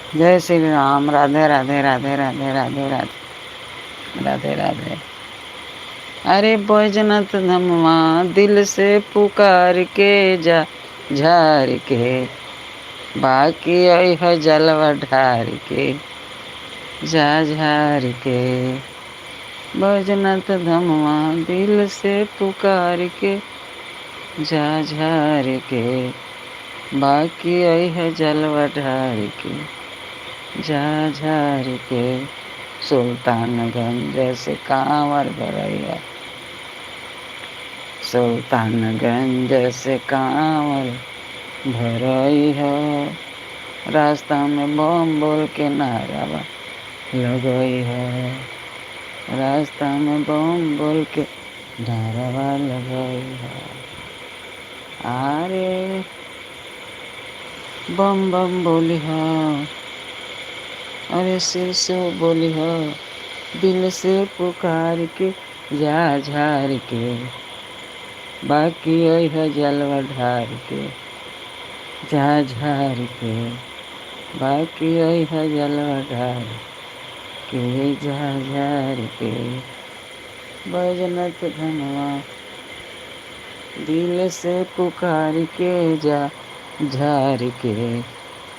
जय श्री राम। राधे राधे राधे राधे राधे राधे राधे राधे। अरे बैजनाथ धमवा दिल से पुकार के जा झार के, बाकी आई है जलवा ढार के जा झार के। बैजनाथ धमवा दिल से पुकार के जा झार के, बाकी आई है जलवा ढार के जा झार के। सुल्तानगंज से कांवर भरैया, सुल्तानगंज से कांवर भरई है। रास्ता में बम बोल के नारावा लगई है, रास्ता में बम बोल के नारावा लगई है। अरे बम बम बोली है, अरे सिर से बोली हो, दिल से पुकार के जा झार के, बाकी आई है जलवा ढार के जा झार के, बाकी आई है जलवा ढार के जा झार के। बैजनाथ धमवा दिल से पुकार के जा झार के,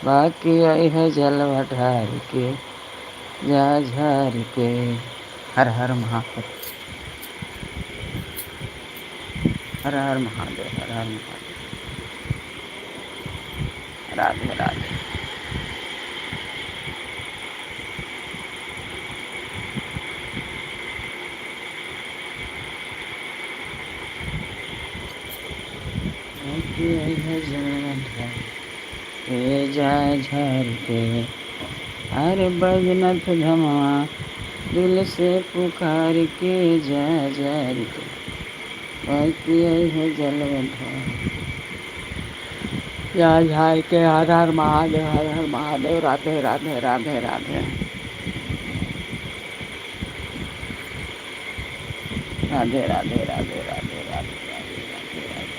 बाकी आई है जलवा ढार के जा झार के। हर हर महादेव, हर हर महादेव, हर हर महादेव। राधे राधे। बाकी आई है जलवा ढार के जा झार के। अरे बैजनाथ धमवा दिल से पुकार के जा झार के, बाकी आई है जलवा ढार जा झार के। हर हर महादेव, हर हर महादेव। राधे राधे राधे राधे राधे राधे राधे राधे राधे राधे राधे।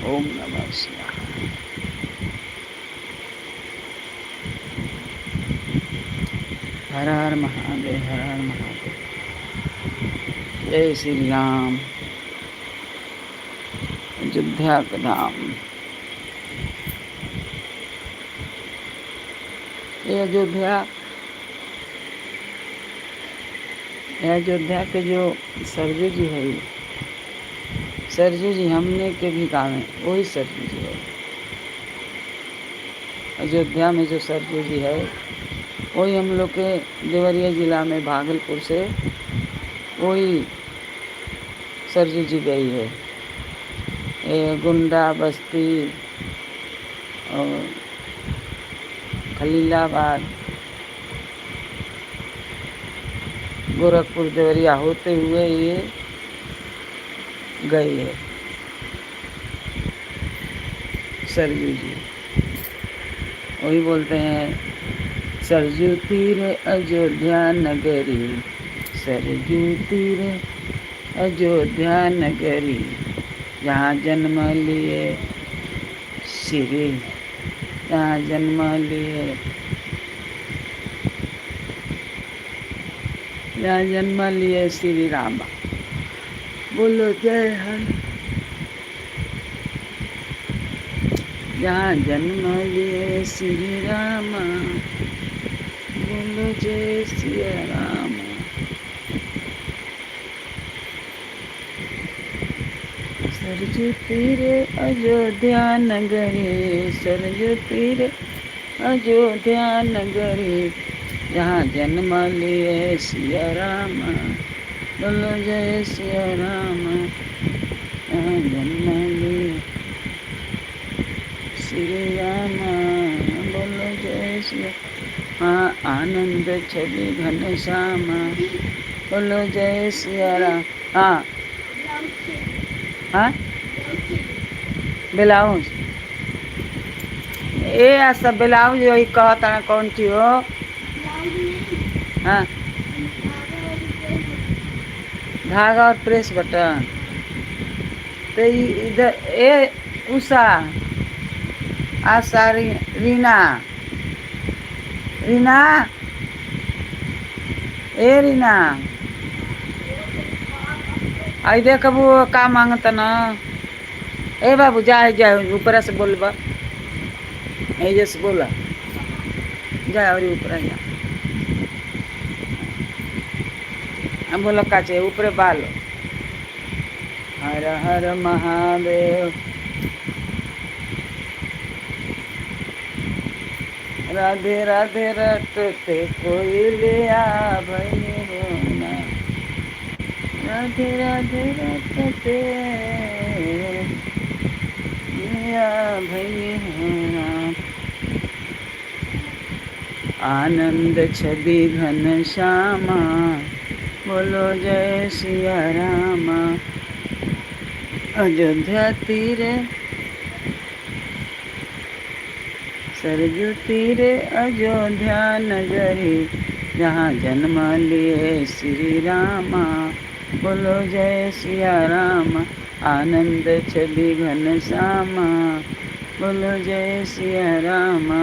ओम नमः शिवाय। हर हर महादेव, हर हर महादेव। जय श्री राम। अयोध्या का धाम, ये अयोध्या के जो सरजू जी है, सरजू जी हमने के भी गाँव है, वही सरजू जी है। अयोध्या में जो सरजू जी है वही हम लोग के देवरिया जिला में भागलपुर से वही सरजू जी गई है। ये गुंडा बस्ती और खलीलाबाद गोरखपुर देवरिया होते हुए ये गई है सरजू जी। वही बोलते हैं सरजू तीर अयोध्या नगरी, सरजू तीर अयोध्या नगरी, जहाँ जन्म लिए श्री, जहाँ जन्म लिए, जहाँ जन्म लिए श्री राम। बोलो जय हर। जहाँ जन्म लिए श्री राम, बोलो जय श्री राम। सरजू तीरे अयोध्या नगरी, सरजू तीरे अयोध्या नगरी, जहाँ जन्म लिए सिया राम, बोलो जय सिया राम। जहाँ जन्म लिए श्री राम, बोलो जय सिया। हाँ आनंद छवि घन श्यामा, बोलो जय सिया राम। हाँ हाँ ब्लाउज ये सब ब्लाउज वही कहता कौन ची हो। हाँ धागा और प्रेस बटन। तो इधर ए उषा आशा रीना रीना, ए रीना, आई देख वो का मांगता ना। ए बाबू जा जा ऊपर से बोलबा, ए जैसे बोला जा और ऊपर जा। हम बोला का चाहिए ऊपर बाल। हर हर महादेव। राधे राधे रटते कोई लिया भई होना। राधे राधे रटते लिया भई होना। आनंद छवि घन श्यामा, बोलो जय सिया रामा। अयोध्या तीरे सरजू तीरे अयोध्या नगरी, जहाँ जन्म लिए श्री रामा। बोलो जय सिया रामा। आनंद छवि घन श्यामा, बोलो जय सिया रामा।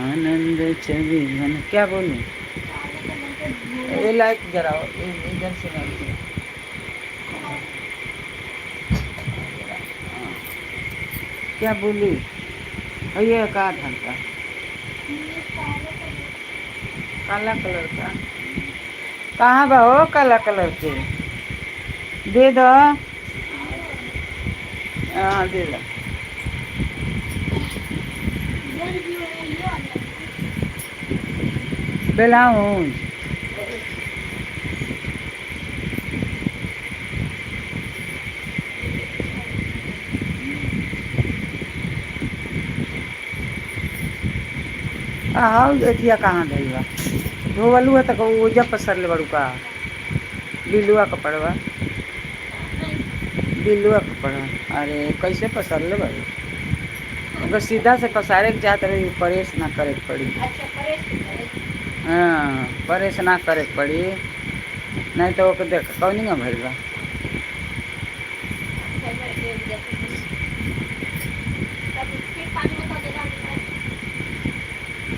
आनंद छवि घन क्या बोलूं? ये लाइट जराओ, इधर से लाइट। क्या बोली? ये का ढंग का काला कलर का कहाँ बा हो? काला कलर के दे दो। हाँ दे दो। ब्लाउज हाँ एथिया कहाँ गई बा? धोवलू है तो वो जब पसर ले बड़ू का बिलुआ कपड़वा, बिलुआ कपड़ा। अरे कैसे पसर ले बड़ू? अगर सीधा से पसारे के चाहते रही परेश ना करे पड़ी। हाँ परेश ना करे पड़ी, नहीं तो ओके देख कौन नहीं भइल बा।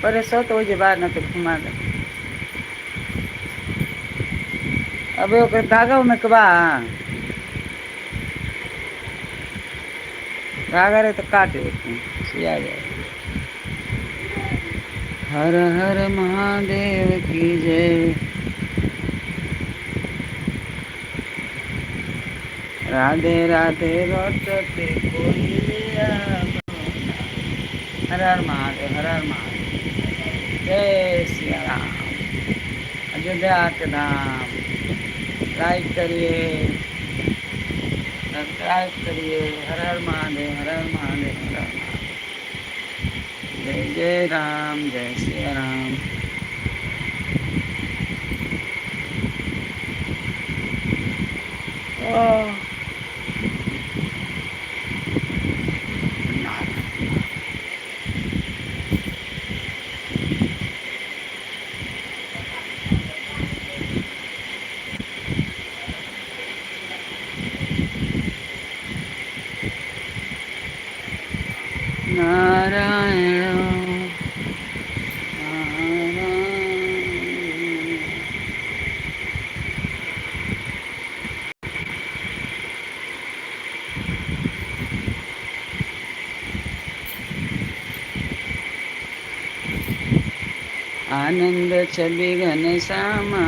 परेश हो तो वो बाहर ना तो घुमा दे। अबे ओके धागा में कबा धागा रहे तो काट देते सिया जाए। हर हर महादेव की जय। राधे राधे रटते कोई लिया। हर हर महादेव, हर हर महादेव। जय सिया राम। अयोध्या के धाम। लाइक करिए, सब्सक्राइब करिए। हर हर महादेव, हर हर महादेव, हर हर महादेव। जय जय राम, जय सिया राम। नारायण आनंद छवि घन श्यामा,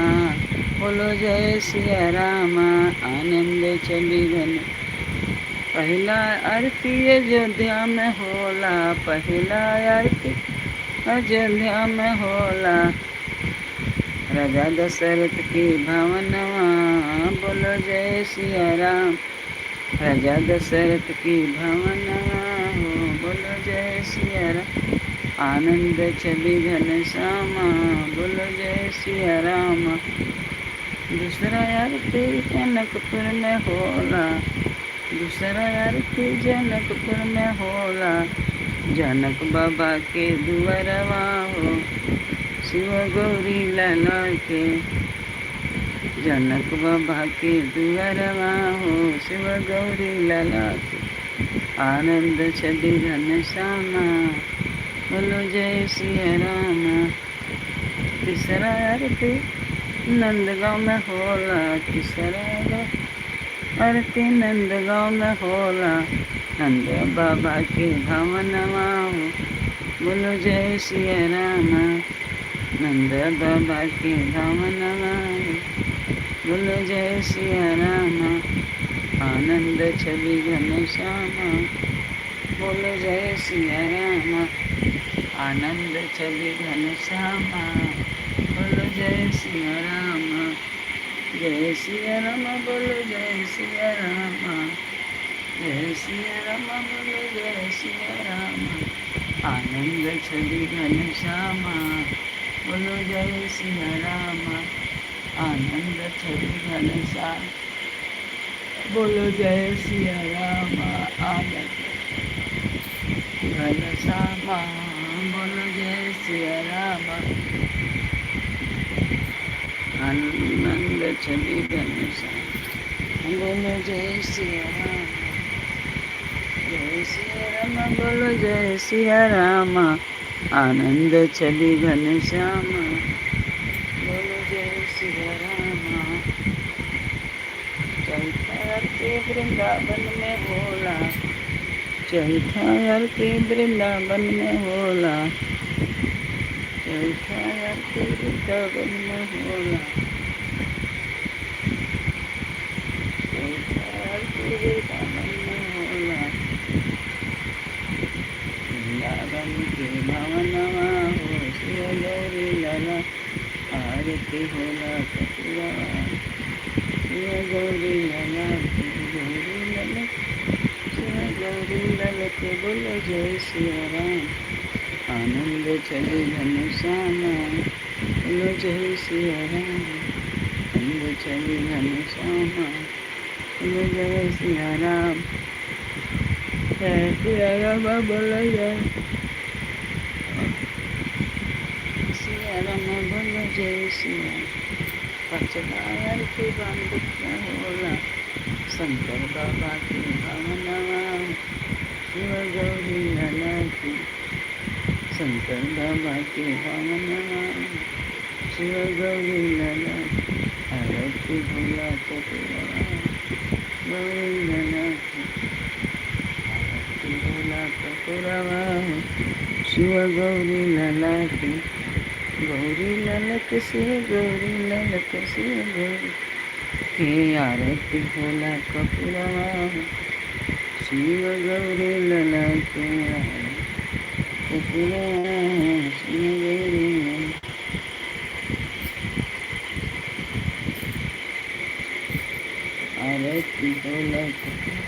बोलो जय सिया रामा। आनंद छवि घन। पहला आरती अयोध्या में होला, पहला आरती अयोध्या में होला। राजा दशरथ की भवनवा, बोलो जय सिया राम। राजा दशरथ की भवनवा हो, बोलो जय सिया राम। आनंद छवि घन श्यामा, बोलो जय सिया राम। दूसरा आरती जनकपुर में होला, दूसरा आरती जनकपुर में होला। जनक बाबा के दुआरवा हो, शिव गौरी लाला के। जनक बाबा के दुआरवा हो, शिव गौरी लाला के। आनंद छवि घन श्यामा, बोलो जय सिया राम। तीसरा आरती नंदगांव में होला, तीसरा आरती नंदगांव में होला, नंद बाबा के भवनमा हो। बोलो जय सिया राम, नंद बाबा के भवनमा हो। बोलो जय सिया राम, आनंद छवि घनश्यामा। बोलो जय सिया राम, आनंद छवि घनश्यामा। बोलो जय सिया राम, जय सिया राम। बोलो जय सिया राम, जय सिया राम। बोलो जय सिया राम, आनंद छवि घनश्यामा। बोलो जय सिया राम, आनंद छवि घनश्याम। बोलो जय सिया राम, आनंद घनश्यामा। बोलो जय सिया राम, आनंद छवि घनश्याम। बोलो जय सिया राम, जय सिया राम। बोलो जय सिया राम, आनंद छवि घनश्याम। बोलो जय सिया राम। चौथा आरती वृंदावन में होला, चौथा आरती वृंदावन में होला, चौथा आरती वृंदावन में होला, चौथा आरती वृंदावन में होला, वृंदावन के भवनमा हो। शिव गौरी लला आरती होला कपिला, शिव गौरी लला की गौरी लला, शिव गौरी लला के। बोलो जय सिया राम, आनंद छवि घनश्यामा। बोलो जय सिया राम, आनंद छवि घनश्यामा। बोलो जय सिया राम, जय सिया राम। बोलो जय सिया राम। बोलो जय सिया। पचमा आरती बांधुक में होला, शंकर बाबा के भवनमा। शिव गौरी लला की, शंकर बाबा के भवनमा। शिव गौरी लला आरती भोला कपिला, गौरी लला की आरती भोला कपिला। शिव गौरी लला की, गौरी ललक से, गौरी ललक से, गौरी के आरती भोला कपिला। शिव गौरी लला के कपिला, शिव गौरी आरती भोला कपिला।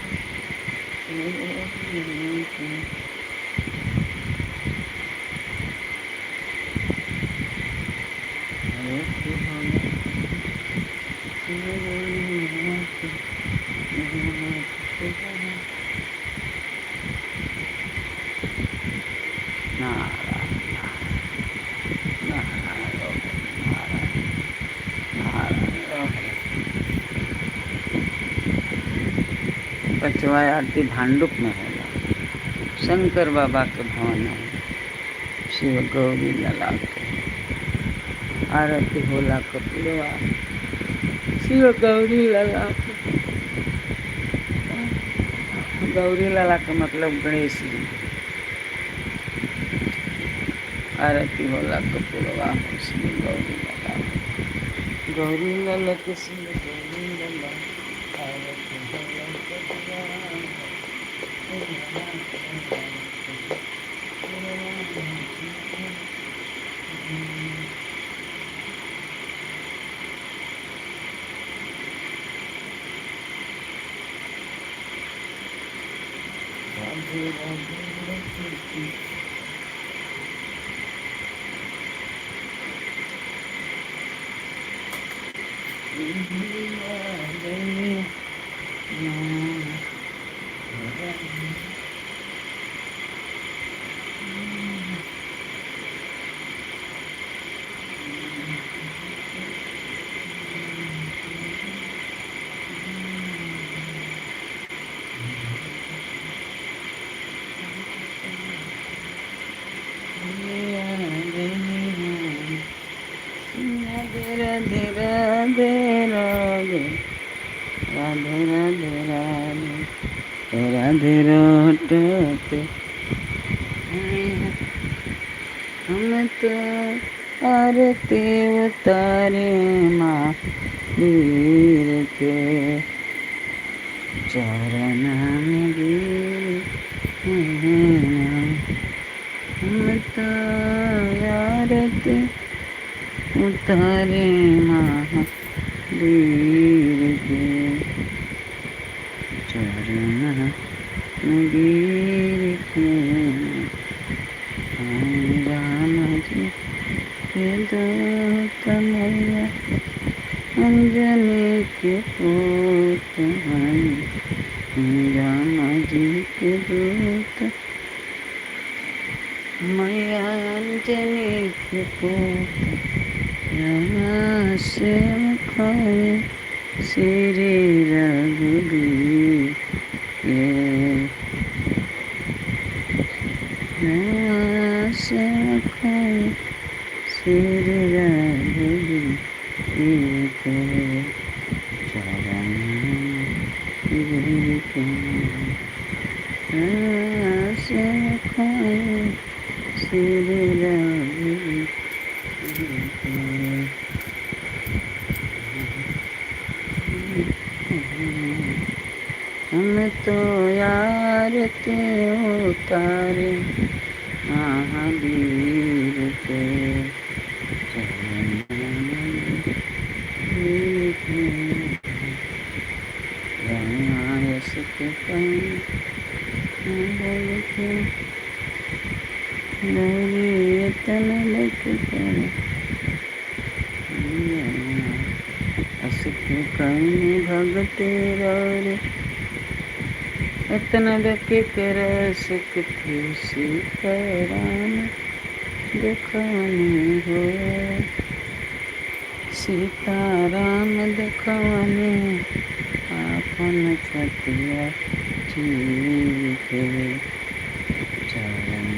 पचवा आरती भांडुप में होला, शंकर बाबा के भवन है। शिव गौरी लला के आरती होला कपिलवा, शिव गौरी लला के। गौरी लला का मतलब गणेश जी। आरती होला कपिलवा, शिव गौरी लला, गौरी लला के, शिव गौरी लला आरती होला कपिलवा। राधे राधे राधे राधे राधे राधे राधे रोटते हम तो आरती उतारे महावीर के चरण में गिर हम तो आरती उतारे महावीर के चरण में गिर के राम जी के दूत मैया अंजनी के पूत राम जी के दूत मैया अंजनी के पूत से खाए श्री रघुबीर से खाए श्री रघुबीर के चरण गिर के से खाए श्री रघुबीर हम तो आरती उतारे महावीर के रामायस के तन लग असके कहीं भगते रे इतना देखे कर सकते सीताराम दिखाने हो सीताराम दिखाने आपन छतिया चीर के चरण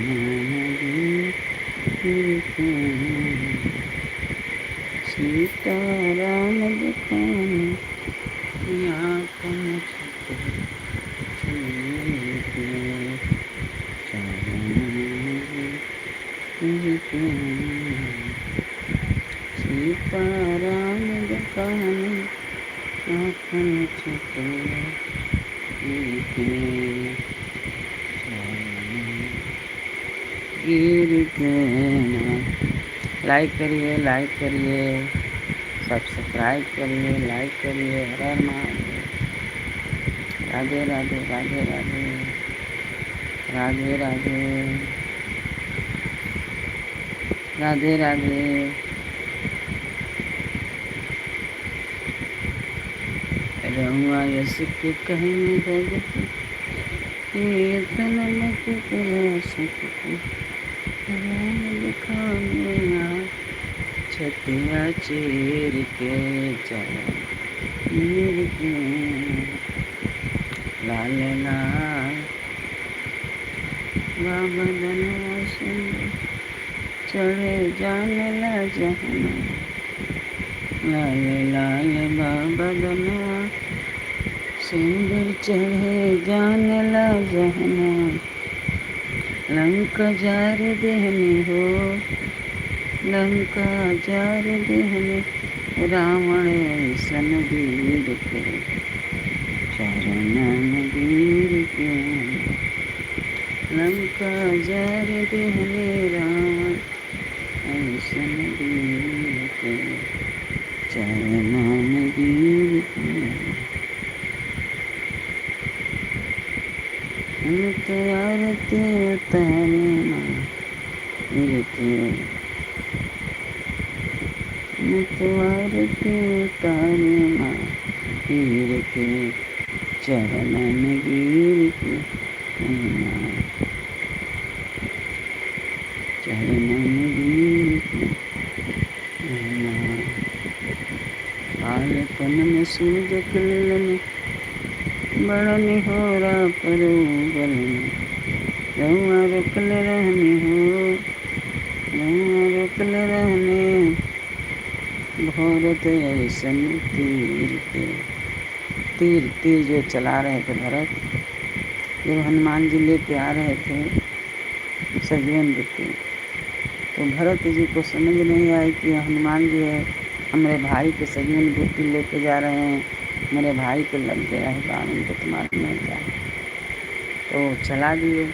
सीताराम दिखाने आपन छतिया सीताराम दिखाने आपन छतिया गिर के लाइक करिए सब्सक्राइब करिए लाइक करिए हर महादेव राधे राधे राधे राधे राधे राधे राधे राधे रहुआ यश के कहने भगत कीर्तन मत कर सकते राम दिखाने छतिया चीर के चरण के लाल लाल बाबा धनवा सुंदर चढ़े जाने ला जहना लाल लाल बाबा धनवा सुंदर चढ़े जाने ला जहना लंका जार देहने हो लंका जार देहने रावण ऐसन वीर के चरण वीर के लंका जार देहने रावण ऐसन वीर के चरण वीर के हम तो आरती उतारे महावीर के हम तो आरती उतारे महावीर के चरण गिर के चरण गिर के बालपन में सूझ किलन बड़ा निहोरा परो बल रहुआ रुकल रहने हो रहुआ रुकल रहने भरत ऐसन तीर के, तीर तीर जो चला रहे थे भरत, जब हनुमान जी लेके आ रहे थे सजीवन बुट्टी, तो भरत जी को समझ नहीं आई कि हनुमान जी है, हमारे भाई के सजीवन बुट्टी लेके जा रहे हैं, मेरे भाई को लग गया है बाण, उनको तो मालूम नहीं था, तो चला दिए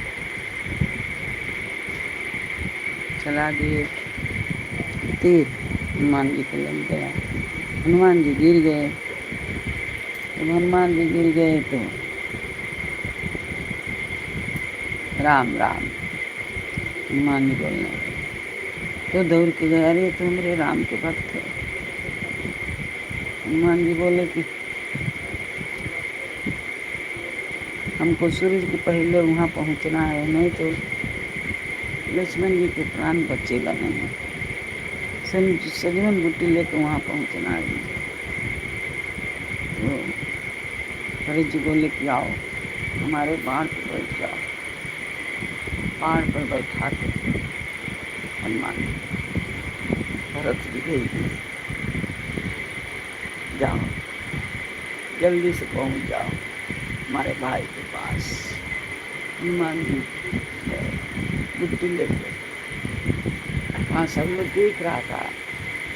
तीर, हनुमान जी को लग गया, हनुमान जी गिर गए। जब हनुमान जी गिर गए तो राम राम हनुमान जी बोलने, तो दौड़ के गया, अरे तो मेरे राम के भक्त थे। हनुमान जी बोले कि हमको सूरज के पहले वहाँ पहुँचना है, नहीं तो लक्ष्मण जी के प्राण बचेगा नहीं, सजीवन बुट्टी लेकर वहाँ पहुँचना है। तो भरत जी बोले कि आओ हमारे बाण पर बैठ जाओ, बाण पर बैठा के हनुमान भरत जी गई, जाओ जल्दी से पहुँच जाओ हमारे भाई के पास। हनुमान जी बुट्टी लेके, वहाँ सब लोग देख रहा था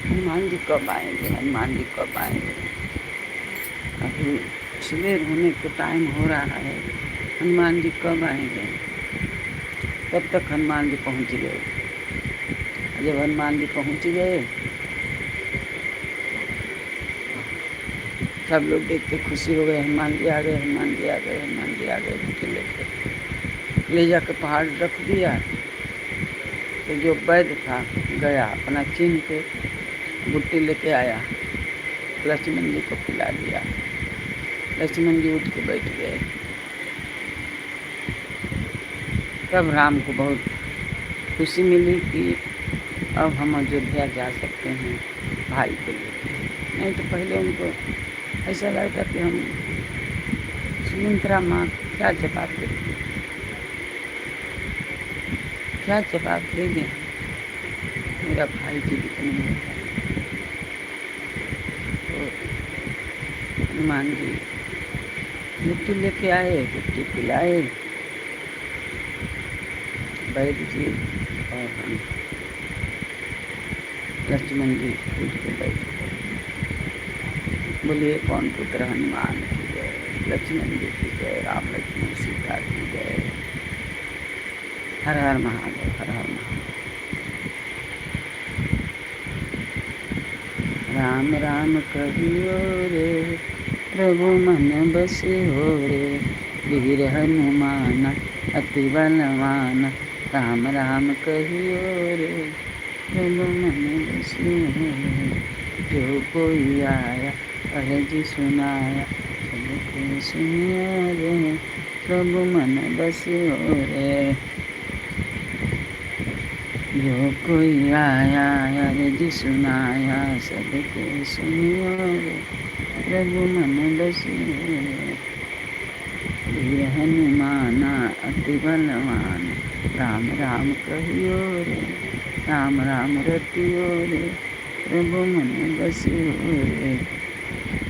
हनुमान जी कब आएंगे, हनुमान जी कब आएंगे। अभी सवेर होने को टाइम हो रहा है, हनुमान जी कब आएंगे। तब तक हनुमान जी पहुँच गए। जब हनुमान जी पहुँच गए, सब लोग देख के खुशी हो गए, हनुमान जी आ गए, हनुमान जी आ गए, हनुमान जी आ गए। बुट्टी लेके ले जाकर पहाड़ रख दिया। तो जो वैद्य था गया, अपना चिन्ह के बुट्टी लेके आया, लक्ष्मण जी को पिला दिया। लक्ष्मण जी उठ के बैठ गए। तब राम को बहुत खुशी मिली कि अब हम अयोध्या जा सकते हैं भाई को लेकर। नहीं तो पहले उनको ऐसा लगता कि हम सुमित्रा माँ क्या जवाब देंगे, क्या जवाब देंगे, मेरा भाई जीवित नहीं होता। तो हनुमान जी बुट्टी लेके आए, बुट्टी पिलाए वैद्य जी, और हम लक्ष्मण जी उठ के बैठ गए। बोलिए कौन पुत्र हनुमान की जय, लक्ष्मण जी की जय, राम लक्ष्मण सीता की जय। हर हर महादेव, हर हर महादेव। राम राम कहियो रे, प्रभु मन बसियो रे, वीर हनुमान अति बलवान। राम राम कहियो रे, प्रभु मन बसियो रे, जो कोई आया अर्ज सुनाया, सबको सुनियो रे, प्रभु मन बसियो रे। जो कोई आया अर्ज सुनाया, सबको सुनियो रे, प्रभु मन बसियो रे। वीर हनुमान अति बलवान, राम राम कहियो रे, राम राम रतियो रे, प्रभु मन बसियो रे।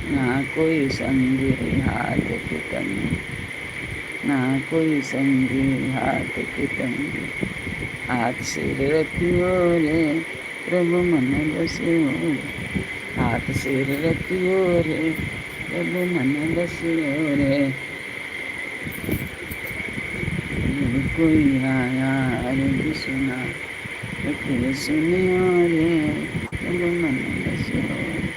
ना कोई संगी हाथ की तंगी, ना कोई संगी हाथ की तंगी, हाथ सिर रखियो रे, प्रभु मन बसियो रे। हाथ सिर रखियो रे, प्रभु मन बसियो रे। कोई आया अर्ज सुना, सबको सुनियो रे, प्रभु मन बसियो रे।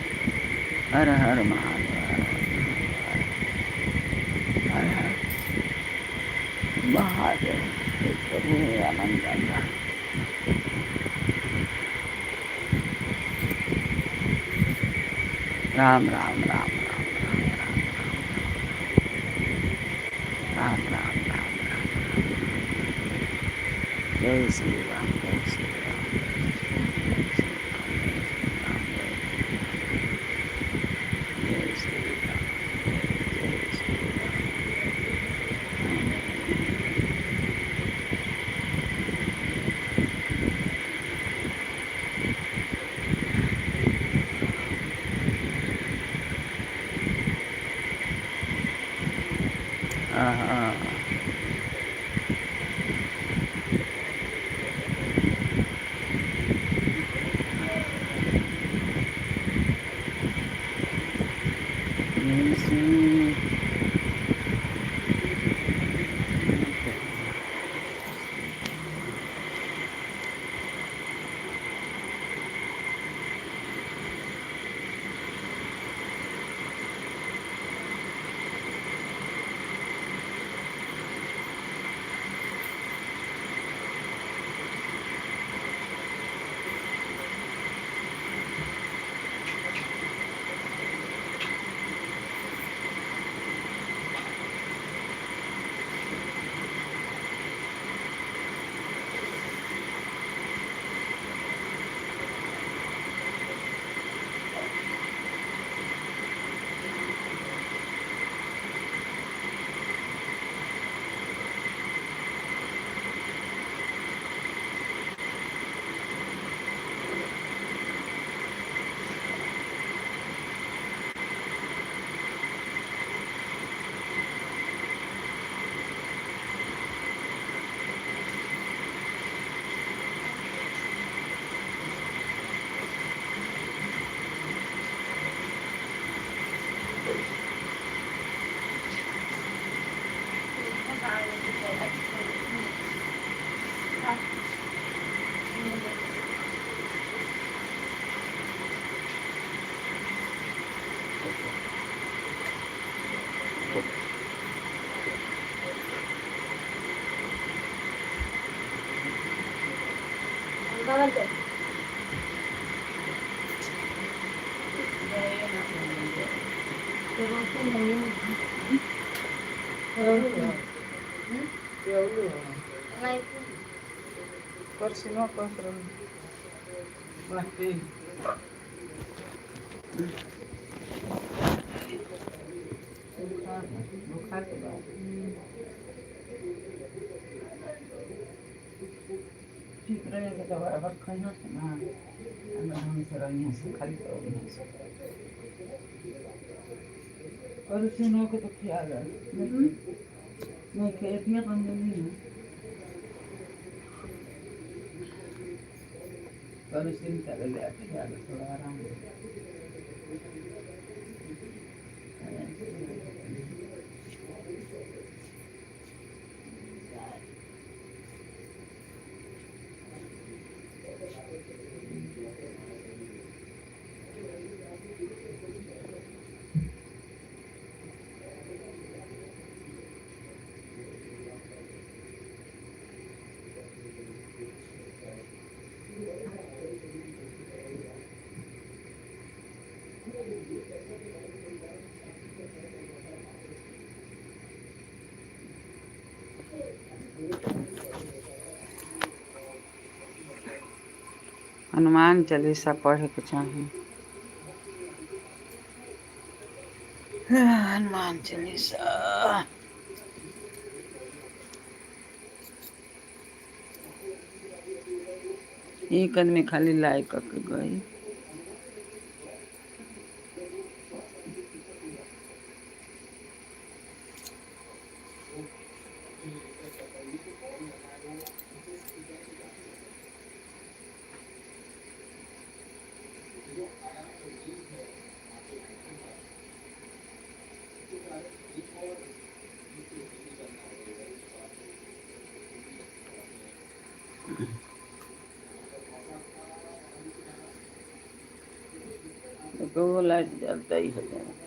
हर हर महादेव, हर हर महादेव। प्रभु आनंद आता। राम राम राम राम राम राम राम राम राम। जय श्री राम, जय श्री राम, जय श्री राम, जय Shri Ram. Kursi no kontrol. Mati. बुखार के बाद ठीक रहेगा तो बराबर खाना से ना हम से रही से खाली तो नहीं से और सुनो के तो ख्याल है नहीं खेतियां बंद नहीं है और सिम चले गया ख्याल थोड़ा आराम हनुमान चालीसा पढ़े के चाहिए हनुमान चालीसा एक आदमी खाली लाइक करके गई तो वो लाइट जलता ही है